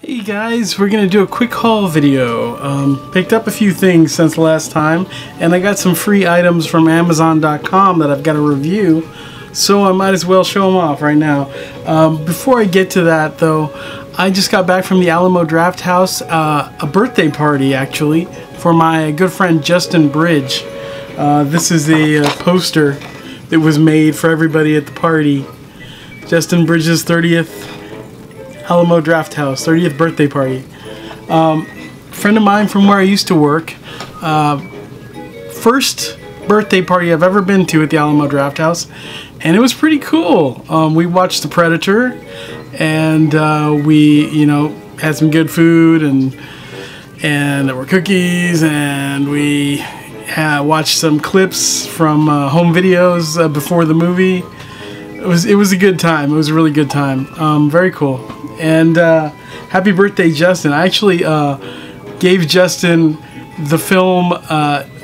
Hey guys, we're gonna do a quick haul video. Picked up a few things since the last time, and I got some free items from Amazon.com that I've got to review, so I might as well show them off right now. Before I get to that though, I just got back from the Alamo Draft House, a birthday party actually, for my good friend Justin Bridge. This is a poster that was made for everybody at the party. Justin Bridge's 30th Alamo Draft House, 30th birthday party. Friend of mine from where I used to work. First birthday party I've ever been to at the Alamo Draft House, and it was pretty cool. We watched The Predator, and we, had some good food, and there were cookies, and we watched some clips from home videos before the movie. It was a good time. It was a really good time. Very cool. And happy birthday, Justin. I actually gave Justin the film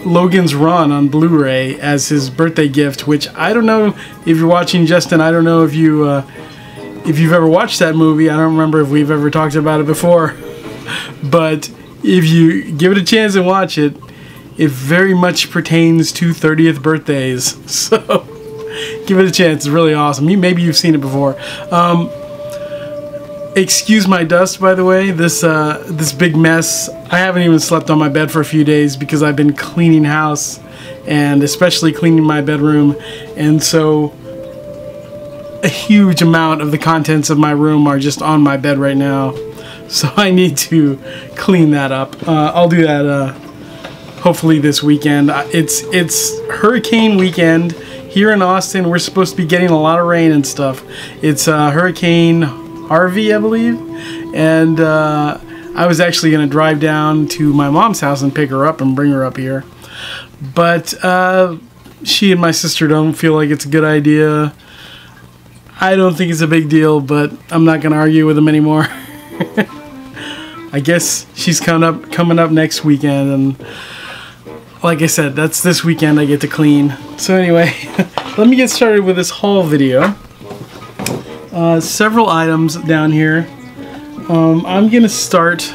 Logan's Run on Blu-ray as his birthday gift, which I don't know if you're watching, Justin. I don't know if you've ever watched that movie. I don't remember if we've ever talked about it before. But if you give it a chance and watch it, it very much pertains to 30th birthdays. So give it a chance. It's really awesome. Maybe you've seen it before. Excuse my dust, by the way. This big mess. I haven't even slept on my bed for a few days because I've been cleaning house, and especially cleaning my bedroom, and so a huge amount of the contents of my room are just on my bed right now. So I need to clean that up. I'll do that hopefully this weekend. It's hurricane weekend here in Austin. We're supposed to be getting a lot of rain and stuff. It's Hurricane Harvey, I believe, and I was actually going to drive down to my mom's house and pick her up and bring her up here, but she and my sister don't feel like it's a good idea. I don't think it's a big deal, but I'm not going to argue with them anymore. I guess she's coming up next weekend, and like I said, that's this weekend I get to clean. So anyway, let me get started with this haul video. Several items down here. I'm gonna start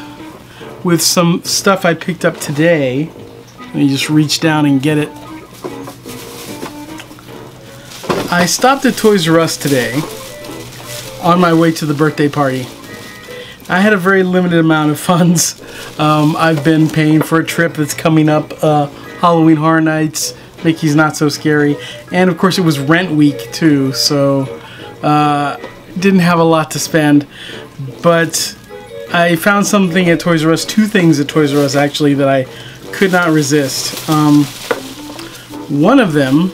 with some stuff I picked up today. Let me just reach down and get it. I stopped at Toys R Us today on my way to the birthday party. I had a very limited amount of funds. I've been paying for a trip that's coming up, Halloween Horror Nights, Mickey's Not So Scary, and of course it was rent week too, so didn't have a lot to spend, but I found something at Toys R Us, two things at Toys R Us actually, that I could not resist. One of them,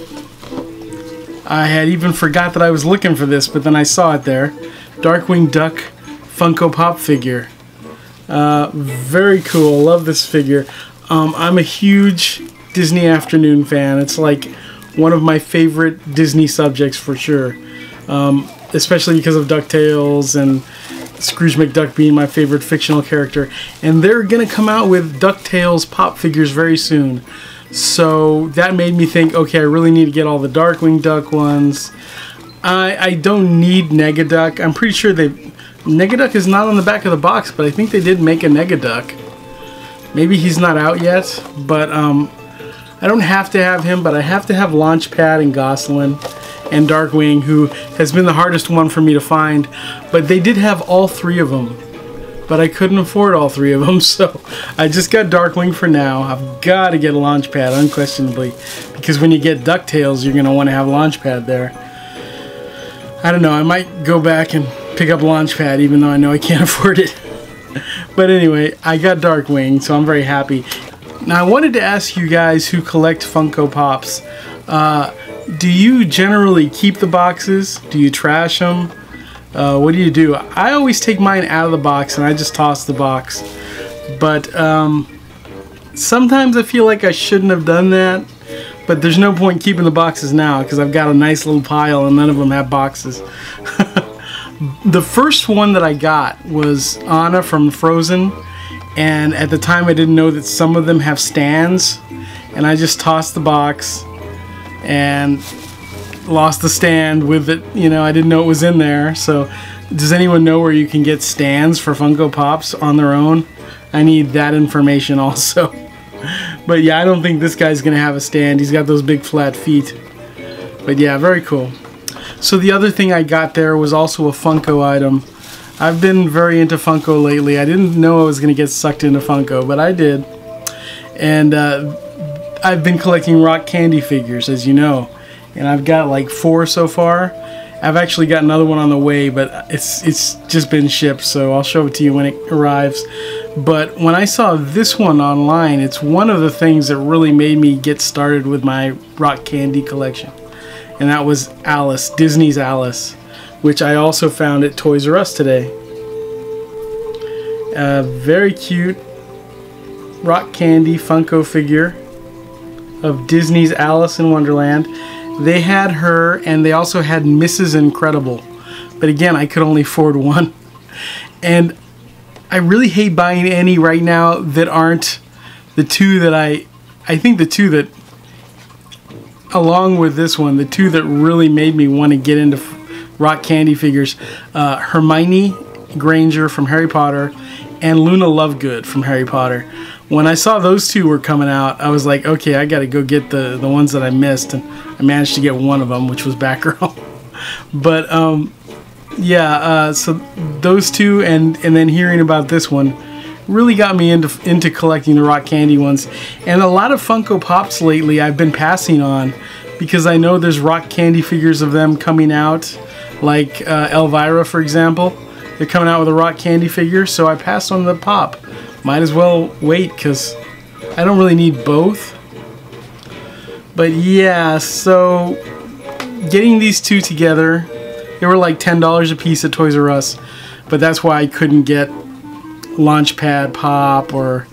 I had even forgot that I was looking for this, but then I saw it there. Darkwing Duck Funko Pop figure. Very cool. Love this figure. I'm a huge Disney Afternoon fan. It's like one of my favorite Disney subjects for sure. Especially because of DuckTales and Scrooge McDuck being my favorite fictional character. And they're going to come out with DuckTales pop figures very soon. So that made me think, okay, I really need to get all the Darkwing Duck ones. I don't need Negaduck. I'm pretty sure Negaduck is not on the back of the box, but I think they did make a Negaduck. Maybe he's not out yet, but I don't have to have him, but I have to have Launchpad and Gosselin and Darkwing, who has been the hardest one for me to find. But they did have all three of them, but I couldn't afford all three of them, so I just got Darkwing for now. I've got to get a Launchpad, unquestionably, because when you get DuckTales, you're going to want to have Launchpad there. I don't know, I might go back and pick up Launchpad, even though I know I can't afford it. But anyway, I got Darkwing, so I'm very happy. Now, I wanted to ask you guys who collect Funko Pops, do you generally keep the boxes? Do you trash them? What do you do? I always take mine out of the box and I just toss the box. But sometimes I feel like I shouldn't have done that. But there's no point keeping the boxes now because I've got a nice little pile and none of them have boxes. The first one that I got was Anna from Frozen. And at the time I didn't know that some of them have stands. And I just tossed the box and lost the stand with it. I didn't know it was in there, so Does anyone know where you can get stands for Funko Pops on their own? I need that information also. But yeah, I don't think this guy's gonna have a stand. He's got those big flat feet. But yeah, very cool. So the other thing I got there was also a Funko item. I've been very into Funko lately. I didn't know I was gonna get sucked into Funko, but I did. And I've been collecting rock candy figures, as you know. And I've got like 4 so far. I've actually got another one on the way, but it's just been shipped, so I'll show it to you when it arrives. But when I saw this one online, it's one of the things that really made me get started with my rock candy collection. And that was Alice, Disney's Alice, which I also found at Toys R Us today. A very cute rock candy Funko figure of Disney's Alice in Wonderland. They had her, and they also had Mrs. Incredible. But again, I could only afford one. And I really hate buying any right now that aren't the two that I think the two that, along with this one, the two that really made me want to get into rock candy figures, Hermione Granger from Harry Potter and Luna Lovegood from Harry Potter. When I saw those two were coming out, I was like, okay, I gotta go get the ones that I missed, and I managed to get one of them, which was Batgirl. But yeah, so those two, and then hearing about this one really got me into collecting the rock candy ones. And a lot of Funko Pops lately I've been passing on because I know there's rock candy figures of them coming out, like Elvira, for example. They're coming out with a rock candy figure, so I passed on the Pop. Might as well wait, because I don't really need both. But yeah, so getting these two together, they were like $10 a piece at Toys R Us. But that's why I couldn't get Launchpad Pop or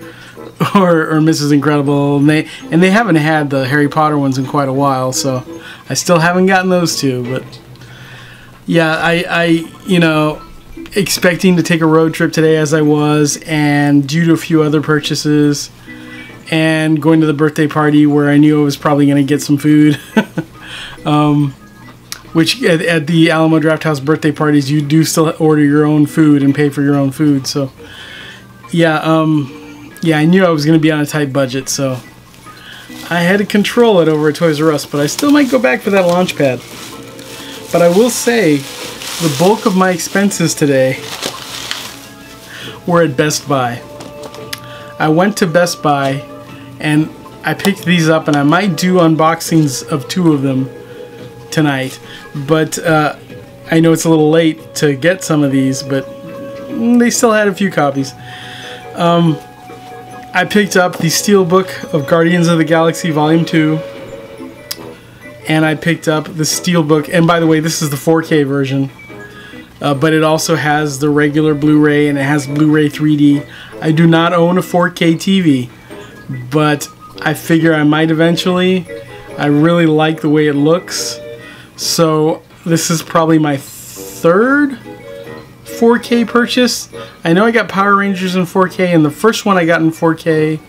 Mrs. Incredible. And they haven't had the Harry Potter ones in quite a while, so I still haven't gotten those two. But yeah, I you know, expecting to take a road trip today as I was, and due to a few other purchases, and going to the birthday party where I knew I was probably going to get some food. Which at the Alamo Drafthouse birthday parties, you do still order your own food and pay for your own food. So yeah, yeah, I knew I was going to be on a tight budget, so I had to control it over at Toys R Us, but I still might go back for that Launchpad. But I will say, the bulk of my expenses today were at Best Buy. I went to Best Buy and I picked these up, and I might do unboxings of 2 of them tonight. But I know it's a little late to get some of these, but they still had a few copies. I picked up the Steelbook of Guardians of the Galaxy Volume 2. And I picked up the Steelbook, and by the way, this is the 4K version. But it also has the regular Blu-ray, and it has Blu-ray 3D. I do not own a 4K TV, but I figure I might eventually. I really like the way it looks. So this is probably my 3rd 4K purchase. I know I got Power Rangers in 4K, and the first one I got in 4K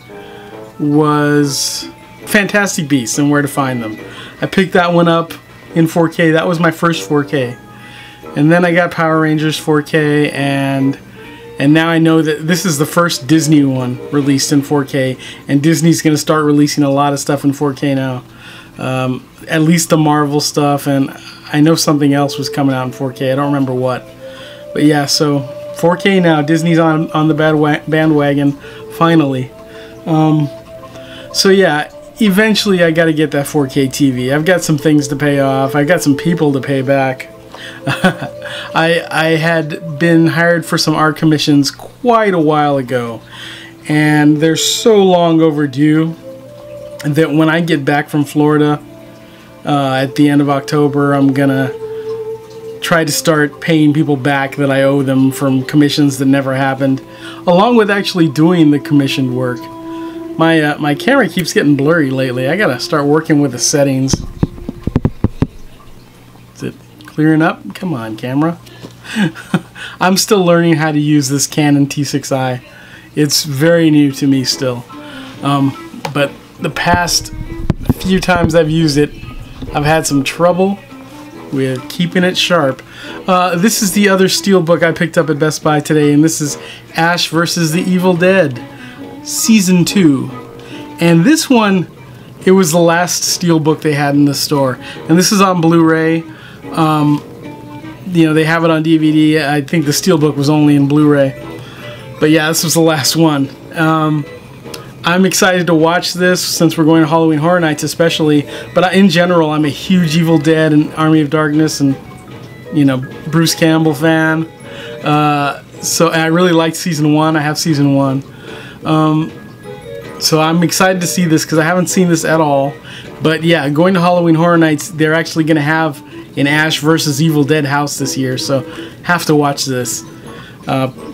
was Fantastic Beasts and Where to Find Them. I picked that one up in 4K. That was my first 4K. And then I got Power Rangers 4K, and now I know that this is the first Disney one released in 4K, and Disney's going to start releasing a lot of stuff in 4K now. At least the Marvel stuff, and I know something else was coming out in 4K. I don't remember what. But yeah, so 4K now. Disney's on the bandwagon, finally. So yeah, eventually I got to get that 4K TV. I've got some things to pay off. I've got some people to pay back. I had been hired for some art commissions quite a while ago, and they're so long overdue that when I get back from Florida at the end of October, I'm gonna try to start paying people back that I owe them from commissions that never happened, along with actually doing the commissioned work. My camera keeps getting blurry lately. I gotta start working with the settings. Is it clearing up? Come on, camera. I'm still learning how to use this Canon T6i. It's very new to me still. But the past few times I've used it, I've had some trouble We're keeping it sharp. This is the other Steelbook I picked up at Best Buy today, and this is Ash vs. the Evil Dead, Season 2. And this one, it was the last Steelbook they had in the store. And this is on Blu-ray. You know, they have it on DVD. I think the Steelbook was only in Blu-ray. But yeah, this was the last one. I'm excited to watch this since we're going to Halloween Horror Nights especially, but in general I'm a huge Evil Dead and Army of Darkness and, you know, Bruce Campbell fan. So I really liked Season 1. I have Season 1. So I'm excited to see this because I haven't seen this at all. But yeah, going to Halloween Horror Nights, they're actually going to have an Ash vs. Evil Dead house this year, so have to watch this.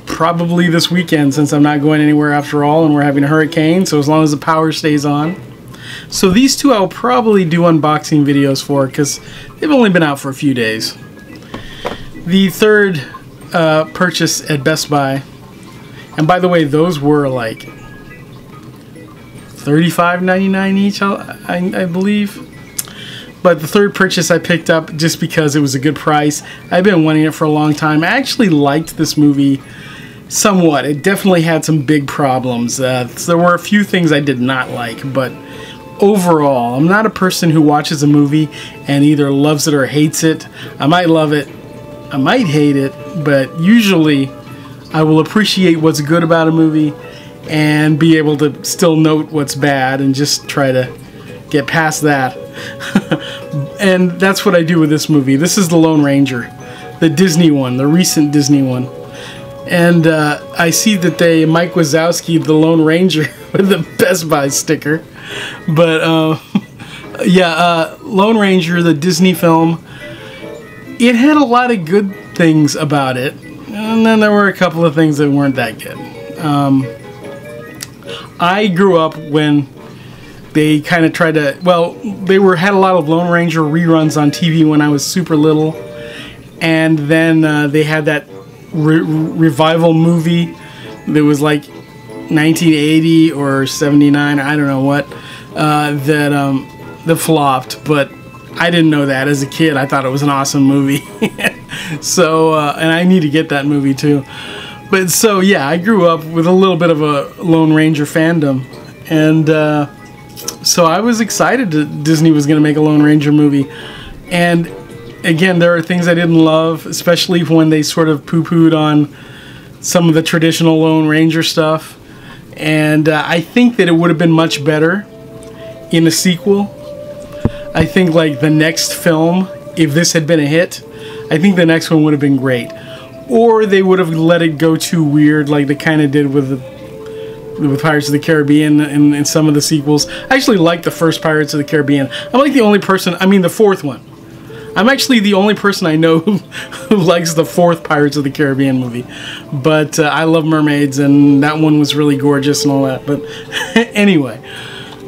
Probably this weekend since I'm not going anywhere after all and we're having a hurricane, so as long as the power stays on. So these two I'll probably do unboxing videos for because they've only been out for a few days. The third purchase at Best Buy, and by the way, those were like $35.99 each, I believe. But the third purchase I picked up just because it was a good price. I've been wanting it for a long time. I actually liked this movie somewhat. It definitely had some big problems. There were a few things I did not like, but overall, I'm not a person who watches a movie and either loves it or hates it. I might love it, I might hate it, but usually I will appreciate what's good about a movie and be able to still note what's bad and just try to get past that. And that's what I do with this movie. This is The Lone Ranger, the Disney one, the recent Disney one. And I see that Mike Wazowski, the Lone Ranger, with the Best Buy sticker. But yeah, Lone Ranger, the Disney film, it had a lot of good things about it. And then there were a couple of things that weren't that good. I grew up when they kind of tried to, well, they had a lot of Lone Ranger reruns on TV when I was super little. And then they had that revival movie that was like 1980 or 79, I don't know what, that flopped, but I didn't know that as a kid. I thought it was an awesome movie. So and I need to get that movie too. But so yeah, I grew up with a little bit of a Lone Ranger fandom, and so I was excited that Disney was going to make a Lone Ranger movie. And again, there are things I didn't love, especially when they sort of poo-pooed on some of the traditional Lone Ranger stuff. And I think that it would have been much better in a sequel. I think like the next film, if this had been a hit, I think the next one would have been great. Or they would have let it go too weird like they kind of did with Pirates of the Caribbean and some of the sequels. I actually like the first Pirates of the Caribbean. I'm like the only person, I mean the fourth one. I'm actually the only person I know who likes the fourth Pirates of the Caribbean movie. But I love mermaids, and that one was really gorgeous and all that. But anyway,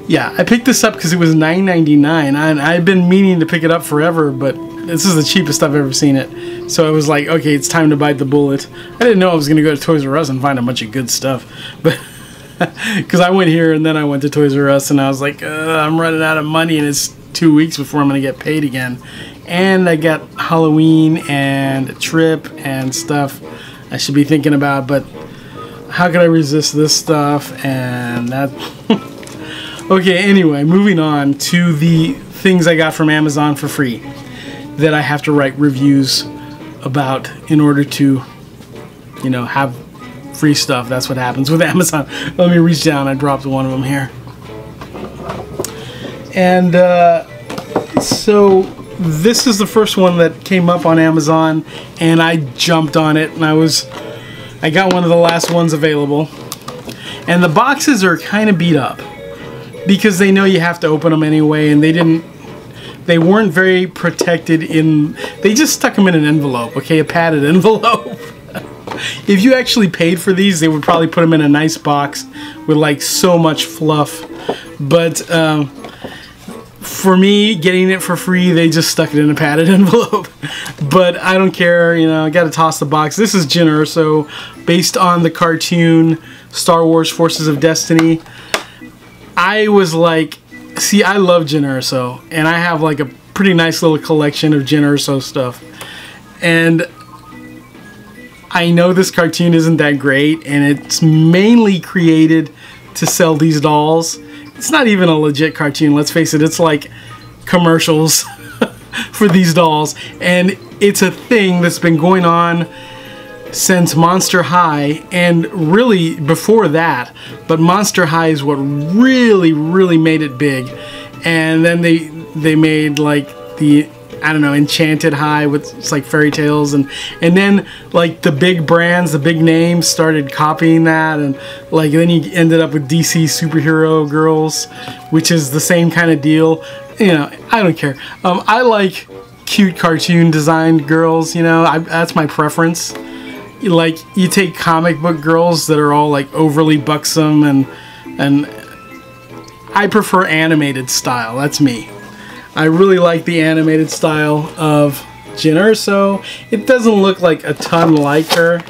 yeah, I picked this up because it was $9.99, and I've been meaning to pick it up forever, but this is the cheapest I've ever seen it. So I was like, okay, it's time to bite the bullet. I didn't know I was going to go to Toys R Us and find a bunch of good stuff. But because I went here and then I went to Toys R Us, and I was like, I'm running out of money, and it's 2 weeks before I'm going to get paid again. And I got Halloween and a trip and stuff I should be thinking about, but how could I resist this stuff and that? Okay, anyway, moving on to the things I got from Amazon for free that I have to write reviews about in order to, you know, have free stuff. That's what happens with Amazon. Let me reach down. I dropped one of them here. And so this is the first one that came up on Amazon, and I jumped on it, and I got one of the last ones available. And the boxes are kind of beat up because they know you have to open them anyway, and they weren't very protected they just stuck them in an envelope, okay, a padded envelope. If you actually paid for these, they would probably put them in a nice box with like so much fluff. But for me, getting it for free, they just stuck it in a padded envelope. But I don't care, you know, I gotta toss the box. This is Jyn Erso, based on the cartoon Star Wars Forces of Destiny. I was like, see, I love Jyn Erso, and I have like a pretty nice little collection of Jyn Erso stuff. And I know this cartoon isn't that great, and it's mainly created to sell these dolls. It's not even a legit cartoon, let's face it. It's like commercials for these dolls, and it's a thing that's been going on since Monster High, and really before that, but Monster High is what really made it big. And then they made like the, I don't know, Enchanted High with, it's like fairy tales, and then like the big brands, the big names started copying that, and like then you ended up with DC Superhero Girls, which is the same kind of deal. You know, I don't care. I like cute cartoon designed girls, you know, that's my preference. Like, you take comic book girls that are all like overly buxom, and I prefer animated style. That's me. I really like the animated style of Jyn Erso. It doesn't look like a ton like her,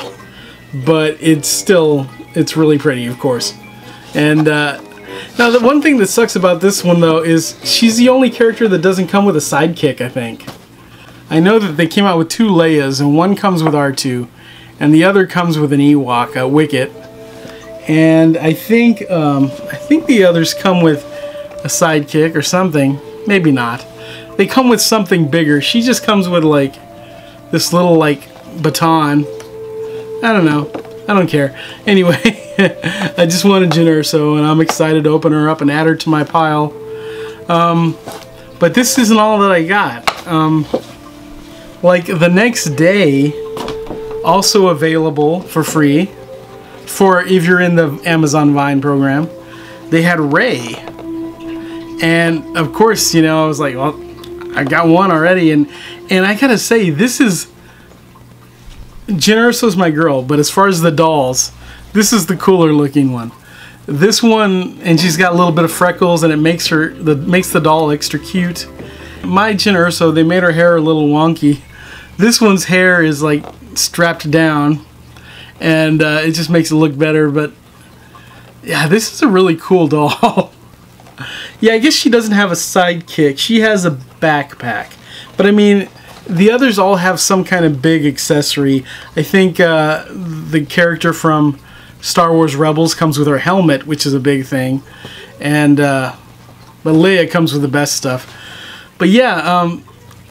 but it's really pretty, of course. And now the one thing that sucks about this one though is she's the only character that doesn't come with a sidekick, I think. I know that they came out with 2 Leias, and one comes with R2, and the other comes with an Ewok, a Wicket. And I think the others come with a sidekick or something. Maybe not. They come with something bigger. She just comes with like this little like baton. I don't know. I don't care. Anyway, I just wanted Jyn Erso, and I'm excited to open her up and add her to my pile. But this isn't all that I got. Like the next day, also available for free, for if you're in the Amazon Vine program, they had Ray. And of course, you know, I was like, well, I got one already, and I gotta say, this is, Jyn Erso's my girl, but as far as the dolls, this is the cooler looking one. This one, and she's got a little bit of freckles, and it makes the doll extra cute. My Jyn Erso, they made her hair a little wonky. This one's hair is like strapped down, and it just makes it look better. But yeah, this is a really cool doll. Yeah, I guess she doesn't have a sidekick. She has a backpack, but I mean, the others all have some kind of big accessory. I think the character from Star Wars Rebels comes with her helmet, which is a big thing, and but Leia comes with the best stuff. But yeah,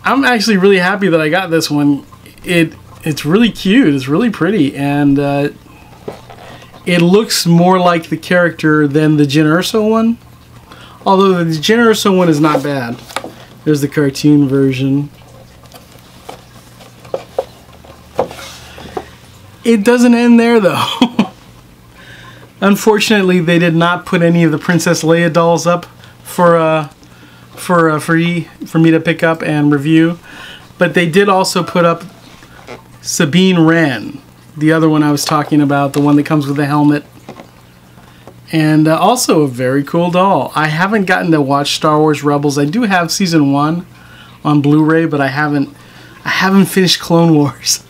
I'm actually really happy that I got this one. It's really cute. It's really pretty, and it looks more like the character than the Jyn Erso one. Although the Jyn Erso one is not bad. There's the cartoon version. It doesn't end there though. Unfortunately, they did not put any of the Princess Leia dolls up for me to pick up and review. But they did also put up Sabine Wren, the other one I was talking about, the one that comes with the helmet. And also a very cool doll. I haven't gotten to watch Star Wars Rebels. I do have season 1 on Blu-ray, but I haven't finished Clone Wars.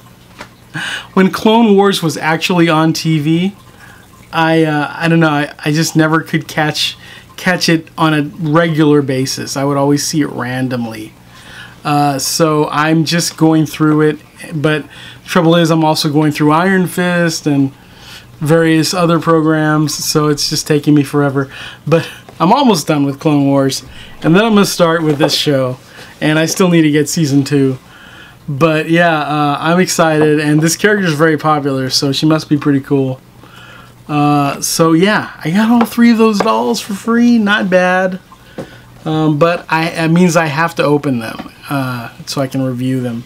When Clone Wars was actually on TV, I don't know, I just never could catch it on a regular basis. I would always see it randomly. So I'm just going through it, but the trouble is I'm also going through Iron Fist and various other programs, so it's just taking me forever. But I'm almost done with Clone Wars, and then I'm going to start with this show, and I still need to get season 2. But yeah, I'm excited, and this character is very popular, so she must be pretty cool. So yeah, I got all 3 of those dolls for free. Not bad. But it means I have to open them so I can review them.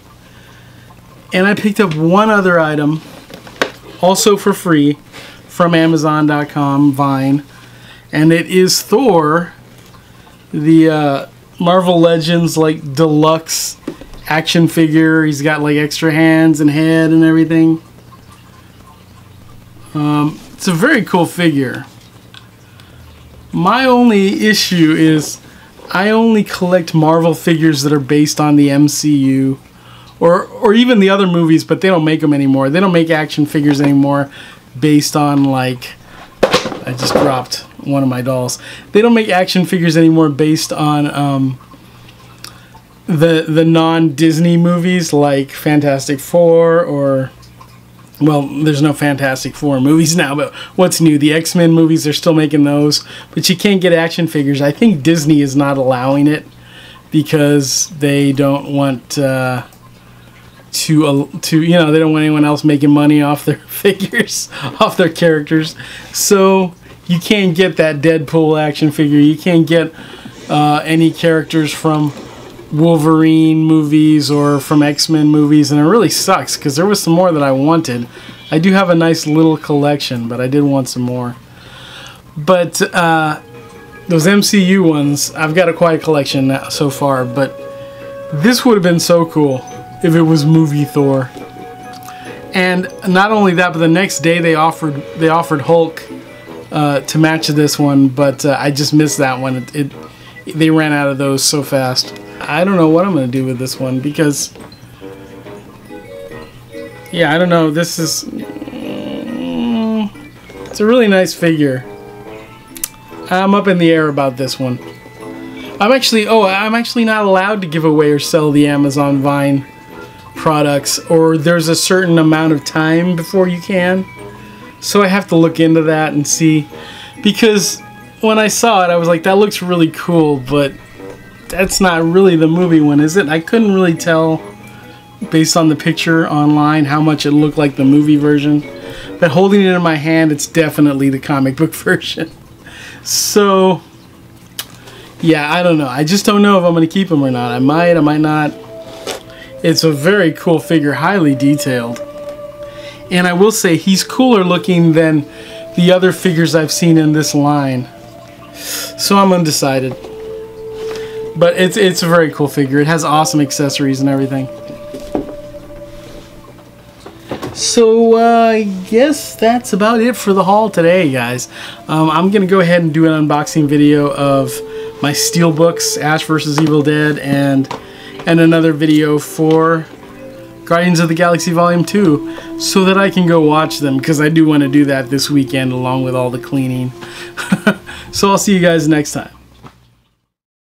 And I picked up one other item, also for free, from Amazon.com, Vine. And it is Thor, the Marvel Legends like deluxe action figure. He's got like extra hands and head and everything. It's a very cool figure. My only issue is I only collect Marvel figures that are based on the MCU or even the other movies, but they don't make them anymore. They don't make action figures anymore based on, like, I just dropped one of my dolls. They don't make action figures anymore based on the non-Disney movies like Fantastic Four, or, well, there's no Fantastic Four movies now, but what's new? The X-Men movies, they're still making those, but you can't get action figures. I think Disney is not allowing it because they don't want to they don't want anyone else making money off their figures, off their characters. So you can't get that Deadpool action figure. You can't get any characters from Wolverine movies or from X-Men movies, and it really sucks because there was some more that I wanted. I do have a nice little collection, but I did want some more. But those MCU ones, I've got quite a collection now, so far, but this would have been so cool if it was movie Thor. And not only that, but the next day they offered Hulk to match this one, but I just missed that one. They ran out of those so fast. I don't know what I'm going to do with this one because, yeah, I don't know. This is, it's a really nice figure. I'm up in the air about this one. I'm actually not allowed to give away or sell the Amazon Vine products, or there's a certain amount of time before you can. So I have to look into that and see, because when I saw it, I was like, that looks really cool, but that's not really the movie one, is it? I couldn't really tell based on the picture online how much it looked like the movie version, but holding it in my hand, it's definitely the comic book version. So yeah, I don't know. I just don't know if I'm going to keep him or not. I might not. It's a very cool figure, highly detailed. And I will say he's cooler looking than the other figures I've seen in this line. So I'm undecided. But it's a very cool figure. It has awesome accessories and everything. So I guess that's about it for the haul today, guys. I'm going to go ahead and do an unboxing video of my Steelbooks, Ash vs. Evil Dead, and another video for Guardians of the Galaxy Volume 2, so that I can go watch them, because I do want to do that this weekend along with all the cleaning. So I'll see you guys next time.